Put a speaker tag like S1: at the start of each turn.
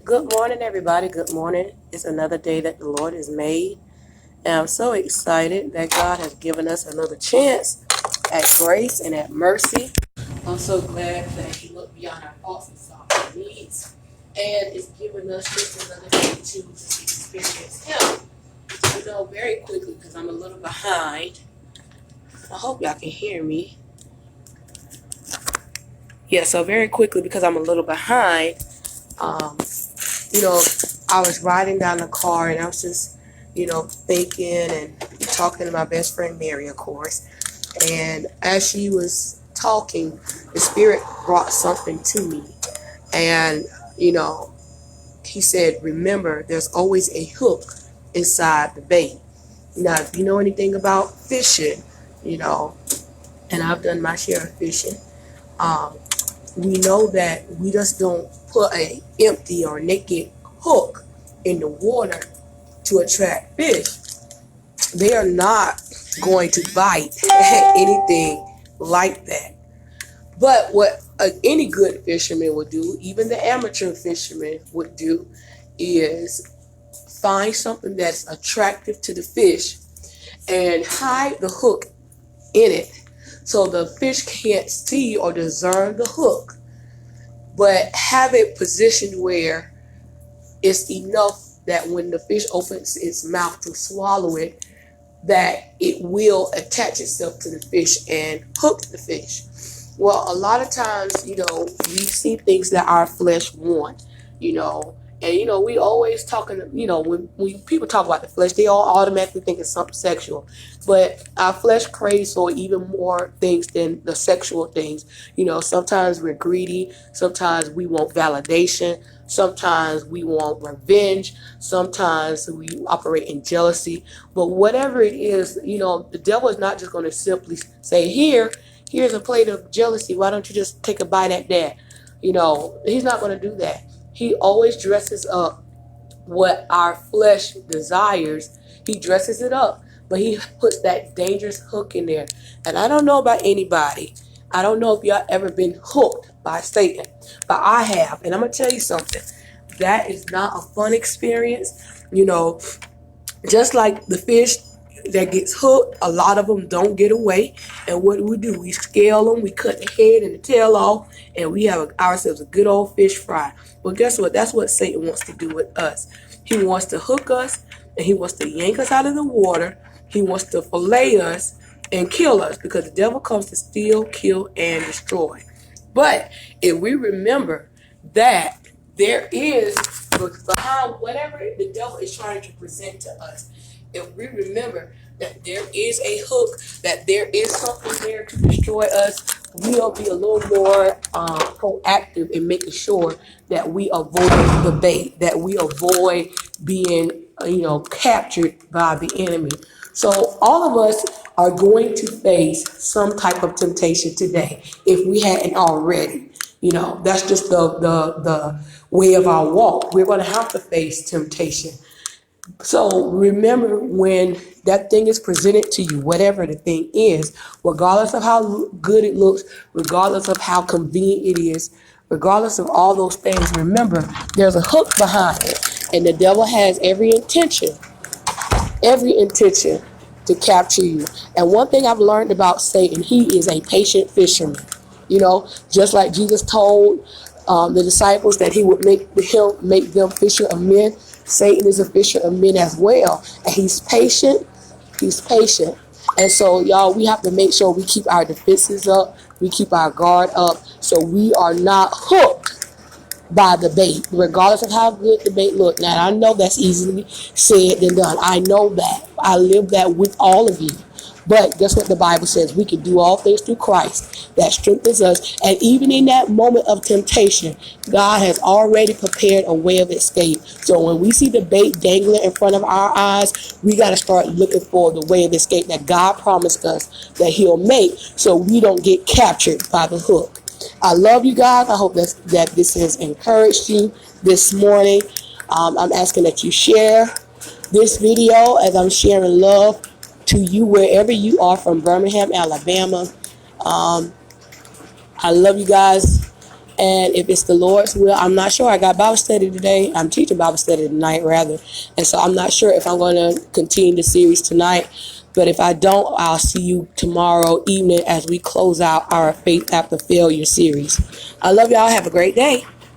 S1: Good morning, everybody. Good morning. It's another day that the Lord has made. And I'm so excited that God has given us another chance at grace and at mercy. I'm so glad that He looked beyond our faults and saw our needs and is giving us just another day to experience Him. Very quickly, because I'm a little behind. I hope y'all can hear me. Yeah, so very quickly, because I'm a little behind, I was riding down the car and I was just, thinking and talking to my best friend Mary, of course. And as she was talking, the Spirit brought something to me. And, he said, remember, there's always a hook inside the bait. Now, if you know anything about fishing, and I've done my share of fishing, we know that we just don't put a empty or naked hook in the water to attract fish. They are not going to bite anything like that. But what any good fisherman would do, even the amateur fisherman would do, is find something that's attractive to the fish and hide the hook in it so the fish can't see or discern the hook, but have it positioned where it's enough that when the fish opens its mouth to swallow it, that it will attach itself to the fish and hook the fish. Well, a lot of times, we see things that our flesh want, and we always talking, when people talk about the flesh, they all automatically think it's something sexual. But our flesh craves for even more things than the sexual things. Sometimes we're greedy, sometimes we want validation, sometimes we want revenge, sometimes we operate in jealousy. But whatever it is, the devil is not just going to simply say, here's a plate of jealousy, why don't you just take a bite at that? He's not going to do that. He always dresses up what our flesh desires. He dresses it up, but he puts that dangerous hook in there. And I don't know about anybody. I don't know if y'all ever been hooked by Satan, but I have. And I'm going to tell you something. That is not a fun experience. Just like the fish that gets hooked, a lot of them don't get away. And what do? We scale them, we cut the head and the tail off, and we have ourselves a good old fish fry. Well, guess what? That's what Satan wants to do with us. He wants to hook us, and he wants to yank us out of the water. He wants to fillet us and kill us, because the devil comes to steal, kill, and destroy. But if we remember that there is, behind whatever the devil is trying to present to us, if we remember that there is a hook, that there is something there to destroy us, we'll be a little more proactive in making sure that we avoid the bait, that we avoid being, captured by the enemy. So all of us are going to face some type of temptation today, if we hadn't already. That's just the way of our walk. We're going to have to face temptation. So remember, when that thing is presented to you, whatever the thing is, regardless of how good it looks, regardless of how convenient it is, regardless of all those things, remember, there's a hook behind it. And the devil has every intention to capture you. And one thing I've learned about Satan, he is a patient fisherman. Just like Jesus told the disciples that he would make them fisher of men, Satan is a fisher of men as well. And he's patient. And so, y'all, we have to make sure we keep our defenses up. We keep our guard up, so we are not hooked by the bait, regardless of how good the bait look. Now, I know that's easily said than done. I know that. I live that with all of you. But guess what the Bible says? We can do all things through Christ that strengthens us. And even in that moment of temptation, God has already prepared a way of escape. So when we see the bait dangling in front of our eyes, we got to start looking for the way of escape that God promised us that he'll make, so we don't get captured by the hook. I love you guys. I hope that this has encouraged you this morning. I'm asking that you share this video as I'm sharing love to you wherever you are from Birmingham, Alabama. I love you guys. And if it's the Lord's will, I'm not sure. I got Bible study today. I'm teaching Bible study tonight, rather. And so I'm not sure if I'm going to continue the series tonight. But if I don't, I'll see you tomorrow evening as we close out our Faith After Failure series. I love y'all. Have a great day.